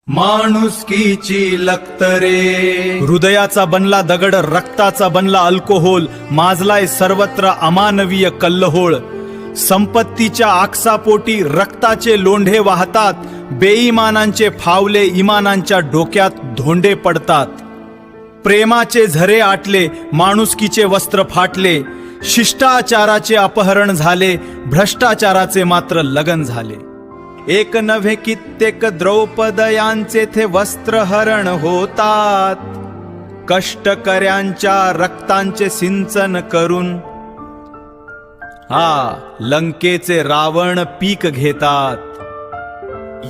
माणुसकीची लक्तरे, हृदयाचा बनला दगड, रक्ताचा बनला अल्कोहोल, माजलाय सर्वत्र अमानवीय कल्लोळ. संपत्तीच्या आकसापोटी रक्ताचे लोंढे वाहतात, बेईमानांचे फावले इमानांच्या डोक्यात धोंडे पडतात. प्रेमाचे झरे आटले, माणुसकीचे वस्त्र फाटले, शिष्टाचाराचे अपहरण झाले, भ्रष्टाचाराचे मात्र लगन झाले. एक नव्हे कित्येक द्रौपदयांचे थे वस्त्रहरण होतात, कष्टकऱ्यांच्या रक्तांचे सिंचन करून लंकेचे रावण पीक घेतात.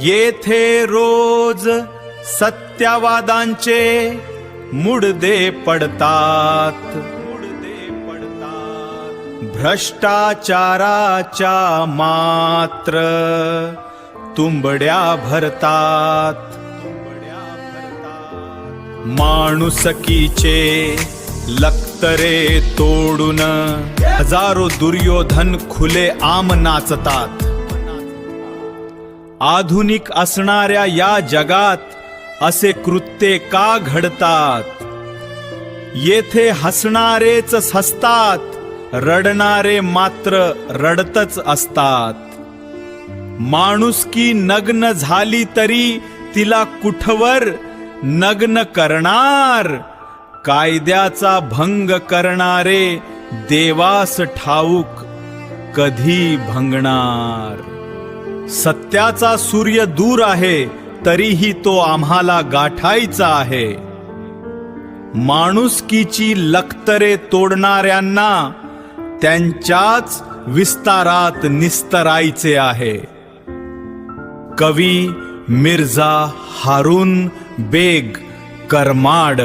येथे रोज सत्यवादांचे मुडदे पडतात, भ्रष्टाचाराच्या मात्र तुंबड्या भरतात. माणुसकीचे लक्तरे तोडून हजारो दुर्योधन खुले आम नाचतात. आधुनिक असणाऱ्या या जगात असे कृत्ये का घडतात? येथे हसणारेच हसतात, रडणारे मात्र रडतच असतात. माणुसकी नग्न झाली तरी तिला कुठवर नग्न करणार? कायद्याचा भंग करणारे देवास ठाऊक कधी भंगणार? सत्याचा सूर्य दूर आहे तरीही तो आम्हाला गाठायचा आहे. माणुसकीची लक्तरे तोडणाऱ्यांना त्यांच्याच विस्तारात निस्तरायचे आहे. कवी मिर्झा हारून बेग करमाड.